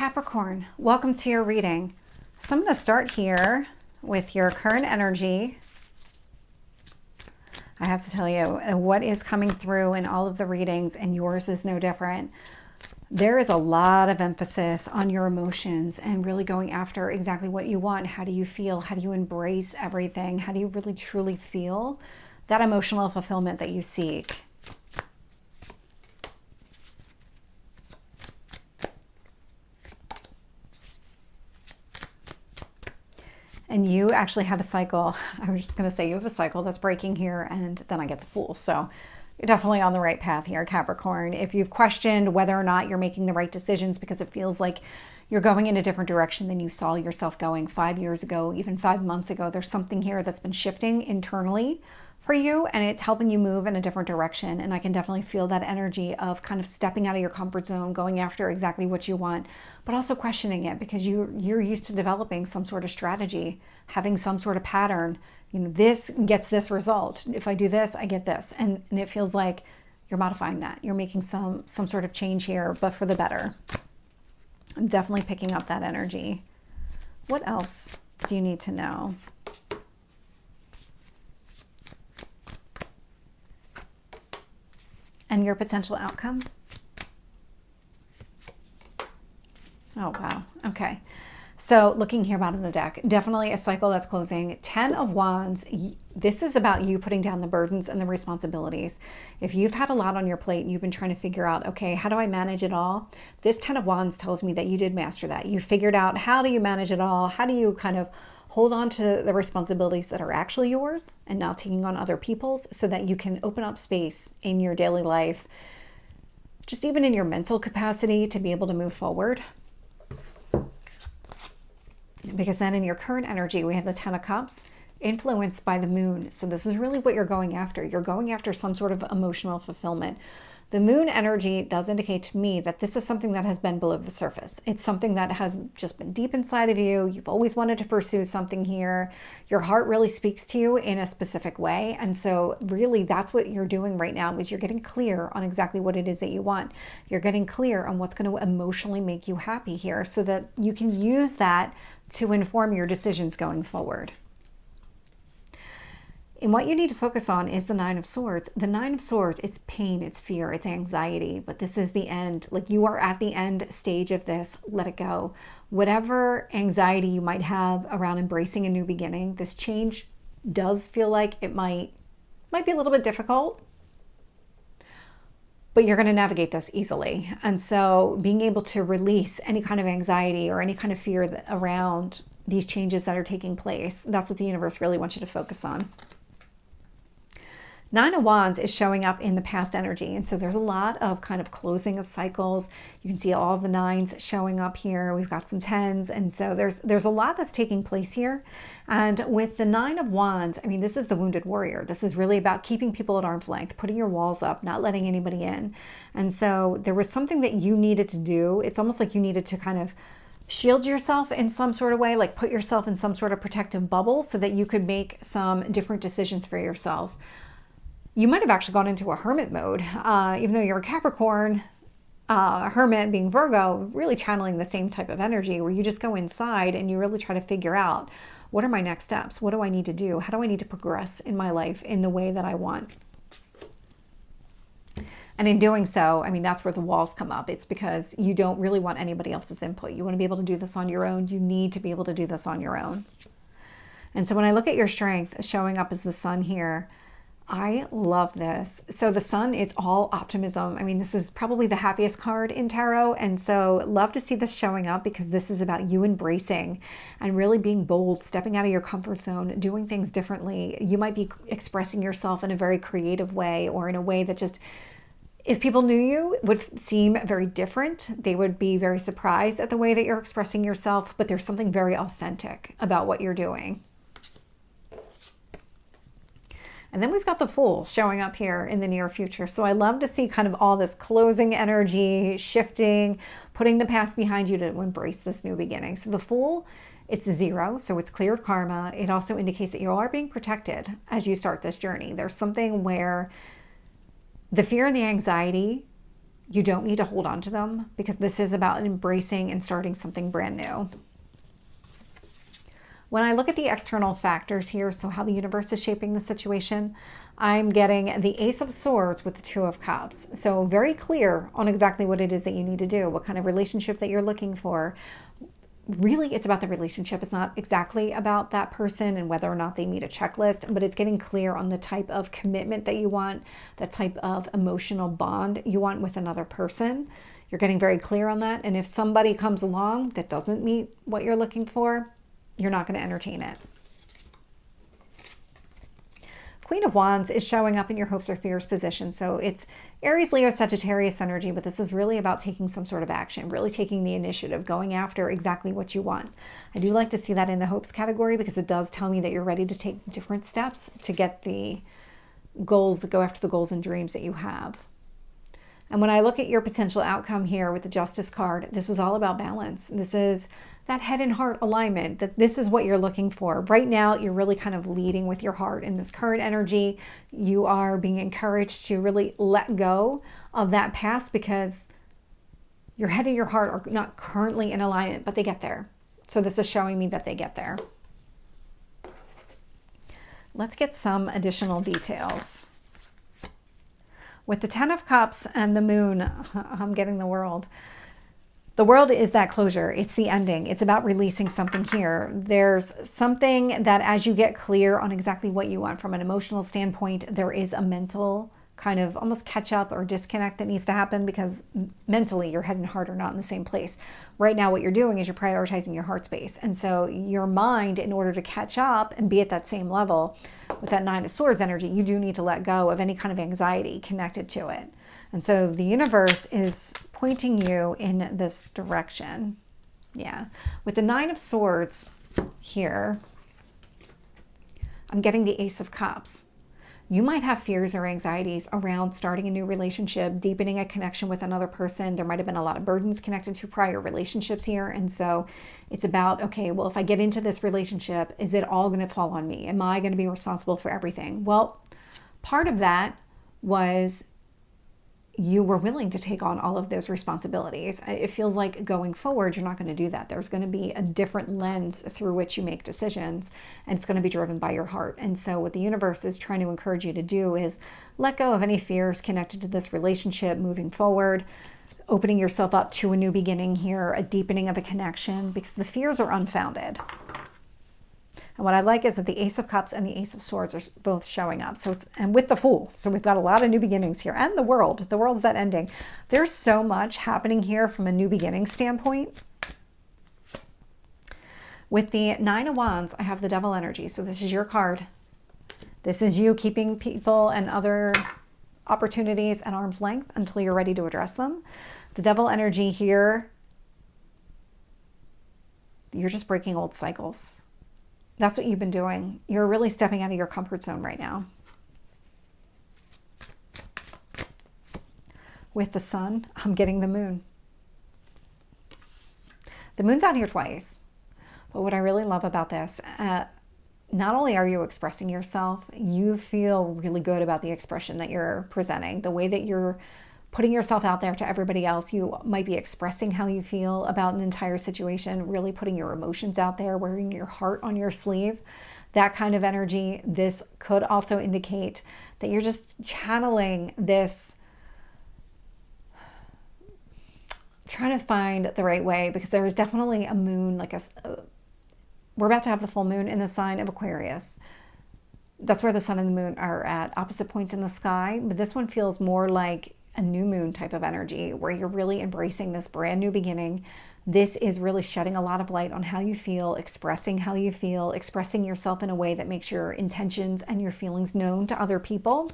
Capricorn, welcome to your reading. So I'm going to start here with your current energy. I have to tell you what is coming through in all of the readings, and yours is no different. There is a lot of emphasis on your emotions and really going after exactly what you want. How do you feel? How do you embrace everything? How do you really truly feel that emotional fulfillment that you seek? And you actually have a cycle. I was just going to say you have a cycle that's breaking here, and then I get the Fool. So you're definitely on the right path here, Capricorn. If you've questioned whether or not you're making the right decisions because it feels like you're going in a different direction than you saw yourself going 5 years ago, even 5 months ago, there's something here that's been shifting internally for you, and it's helping you move in a different direction. And I can definitely feel that energy of kind of stepping out of your comfort zone, going after exactly what you want, but also questioning it because you're used to developing some sort of strategy, having some sort of pattern. You know, this gets this result. If I do this, I get this. And it feels like you're modifying that. You're making some sort of change here, but for the better. I'm definitely picking up that energy. What else do you need to know? And your potential outcome? Oh, wow. Okay. So looking here bottom of the deck, definitely a cycle that's closing. 10 of Wands. This is about you putting down the burdens and the responsibilities. If you've had a lot on your plate and you've been trying to figure out, okay, how do I manage it all? This 10 of Wands tells me that you did master that. You figured out how do you manage it all? How do you kind of hold on to the responsibilities that are actually yours and not taking on other people's, so that you can open up space in your daily life, just even in your mental capacity, to be able to move forward. Because then in your current energy, we have the 10 of Cups, influenced by the moon. So this is really what you're going after. You're going after some sort of emotional fulfillment. The moon energy does indicate to me that this is something that has been below the surface. It's something that has just been deep inside of you. You've always wanted to pursue something here. Your heart really speaks to you in a specific way. And so really that's what you're doing right now, is you're getting clear on exactly what it is that you want. You're getting clear on what's going to emotionally make you happy here, so that you can use that to inform your decisions going forward. And what you need to focus on is the 9 of Swords. The 9 of Swords, it's pain, it's fear, it's anxiety, but this is the end. Like, you are at the end stage of this. Let it go. Whatever anxiety you might have around embracing a new beginning, this change does feel like it might be a little bit difficult, but you're going to navigate this easily. And so being able to release any kind of anxiety or any kind of fear around these changes that are taking place, that's what the universe really wants you to focus on. 9 of Wands is showing up in the past energy. And so there's a lot of kind of closing of cycles. You can see all the 9s showing up here. We've got some 10s. And so there's a lot that's taking place here. And with the 9 of Wands, I mean, this is the wounded warrior. This is really about keeping people at arm's length, putting your walls up, not letting anybody in. And so there was something that you needed to do. It's almost like you needed to kind of shield yourself in some sort of way, like put yourself in some sort of protective bubble so that you could make some different decisions for yourself. You might have actually gone into a hermit mode, even though you're a Capricorn, hermit being Virgo, really channeling the same type of energy where you just go inside and you really try to figure out, what are my next steps? What do I need to do? How do I need to progress in my life in the way that I want? And in doing so, I mean, that's where the walls come up. It's because you don't really want anybody else's input. You want to be able to do this on your own. You need to be able to do this on your own. And so when I look at your strength showing up as the Sun here, I love this. So the Sun is all optimism. I mean, this is probably the happiest card in tarot. And so love to see this showing up, because this is about you embracing and really being bold, stepping out of your comfort zone, doing things differently. You might be expressing yourself in a very creative way, or in a way that just, if people knew you, would seem very different. They would be very surprised at the way that you're expressing yourself, but there's something very authentic about what you're doing. And then we've got the Fool showing up here in the near future. So I love to see kind of all this closing energy, shifting, putting the past behind you to embrace this new beginning. So the Fool, it's 0, so it's cleared karma. It also indicates that you are being protected as you start this journey. There's something where the fear and the anxiety You don't need to hold on to them because this is about embracing and starting something brand new. When I look at the external factors here, so how the universe is shaping the situation, I'm getting the Ace of Swords with the Two of Cups. So very clear on exactly what it is that you need to do, what kind of relationship that you're looking for. Really, it's about the relationship. It's not exactly about that person and whether or not they meet a checklist, but it's getting clear on the type of commitment that you want, the type of emotional bond you want with another person. You're getting very clear on that. And if somebody comes along that doesn't meet what you're looking for, you're not going to entertain it. Queen of Wands is showing up in your hopes or fears position. So it's Aries, Leo, Sagittarius energy, but this is really about taking some sort of action, really taking the initiative, going after exactly what you want. I do like to see that in the hopes category because it does tell me that you're ready to take different steps to get the goals, go after the goals and dreams that you have. And when I look at your potential outcome here with the Justice card, this is all about balance. This is that head and heart alignment, that this is what you're looking for. Right now, you're really kind of leading with your heart in this current energy. You are being encouraged to really let go of that past because your head and your heart are not currently in alignment, but they get there. So this is showing me that they get there. Let's get some additional details. With the Ten of Cups and the Moon, I'm getting the World. The World is that closure. It's the ending. It's about releasing something here. There's something that as you get clear on exactly what you want from an emotional standpoint, there is a mental kind of almost catch up or disconnect that needs to happen because mentally your head and heart are not in the same place. Right now what you're doing is you're prioritizing your heart space. And so your mind, in order to catch up and be at that same level with that Nine of Swords energy, you do need to let go of any kind of anxiety connected to it. And so the universe is pointing you in this direction. Yeah. With the Nine of Swords here, I'm getting the Ace of Cups. You might have fears or anxieties around starting a new relationship, deepening a connection with another person. There might have been a lot of burdens connected to prior relationships here. And so it's about, okay, well, if I get into this relationship, is it all going to fall on me? Am I going to be responsible for everything? Well, part of that was you were willing to take on all of those responsibilities. It feels like going forward, you're not going to do that. There's going to be a different lens through which you make decisions, and it's going to be driven by your heart. And so what the universe is trying to encourage you to do is let go of any fears connected to this relationship moving forward, opening yourself up to a new beginning here, a deepening of a connection, because the fears are unfounded. And what I like is that the Ace of Cups and the Ace of Swords are both showing up. So it's, and with the Fool. So we've got a lot of new beginnings here. And the World. The World's that ending. There's so much happening here from a new beginning standpoint. With the Nine of Wands, I have the Devil energy. So this is your card. This is you keeping people and other opportunities at arm's length until you're ready to address them. The Devil energy here, you're just breaking old cycles. That's what you've been doing. You're really stepping out of your comfort zone right now. With the Sun, I'm getting the Moon. The Moon's out here twice. But what I really love about this, not only are you expressing yourself, you feel really good about the expression that you're presenting, the way that you're putting yourself out there to everybody else. You might be expressing how you feel about an entire situation, really putting your emotions out there, wearing your heart on your sleeve, that kind of energy. This could also indicate that you're just channeling this, trying to find the right way, because there is definitely a moon, like we're about to have the full moon in the sign of Aquarius. That's where the sun and the moon are at opposite points in the sky. But this one feels more like a new moon type of energy where you're really embracing this brand new beginning. This is really shedding a lot of light on how you feel, expressing how you feel, expressing yourself in a way that makes your intentions and your feelings known to other people.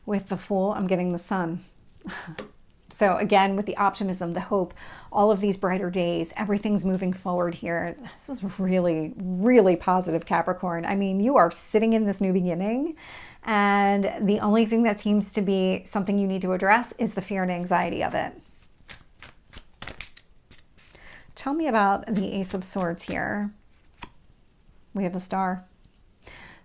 With the Fool, I'm getting the Sun. So again, with the optimism, the hope, all of these brighter days, everything's moving forward here. This is really, really positive, Capricorn. I mean, you are sitting in this new beginning, and the only thing that seems to be something you need to address is the fear and anxiety of it. Tell me about the Ace of Swords here. We have the Star.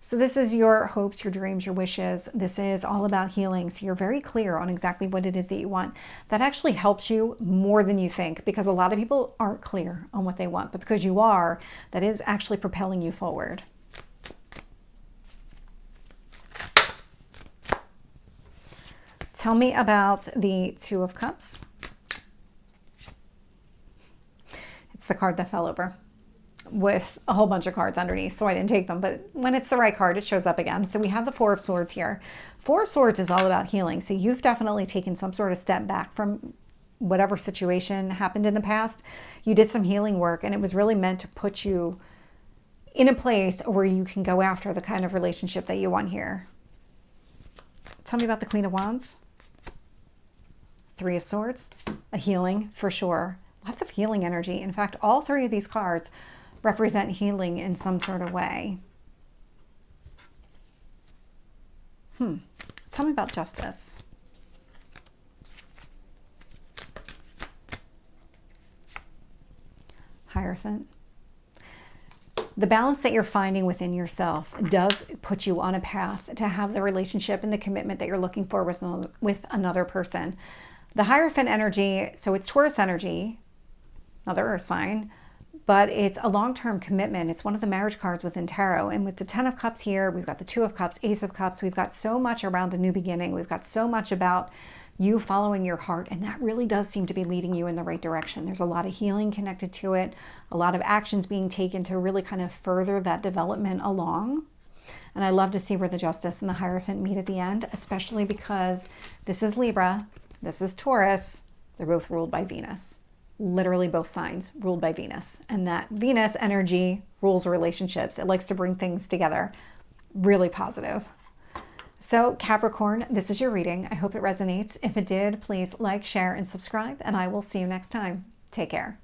So this is your hopes, your dreams, your wishes. This is all about healing. So you're very clear on exactly what it is that you want. That actually helps you more than you think, because a lot of people aren't clear on what they want, but because you are, that is actually propelling you forward. Tell me about the Two of Cups. It's the card that fell over with a whole bunch of cards underneath, so I didn't take them. But when it's the right card, it shows up again. So we have the Four of Swords here. Four of Swords is all about healing. So you've definitely taken some sort of step back from whatever situation happened in the past. You did some healing work, and it was really meant to put you in a place where you can go after the kind of relationship that you want here. Tell me about the Queen of Wands. Three of Swords, a healing for sure. Lots of healing energy. In fact, all three of these cards represent healing in some sort of way. Tell me about Justice. Hierophant. The balance that you're finding within yourself does put you on a path to have the relationship and the commitment that you're looking for with another person. The Hierophant energy, so it's Taurus energy, another earth sign, but it's a long-term commitment. It's one of the marriage cards within tarot. And with the 10 of Cups here, we've got the 2 of Cups, Ace of Cups. We've got so much around a new beginning. We've got so much about you following your heart, and that really does seem to be leading you in the right direction. There's a lot of healing connected to it, a lot of actions being taken to really kind of further that development along. And I love to see where the Justice and the Hierophant meet at the end, especially because this is Libra, this is Taurus. They're both ruled by Venus. Literally both signs ruled by Venus. And that Venus energy rules relationships. It likes to bring things together. Really positive. So Capricorn, this is your reading. I hope it resonates. If it did, please like, share, and subscribe, and I will see you next time. Take care.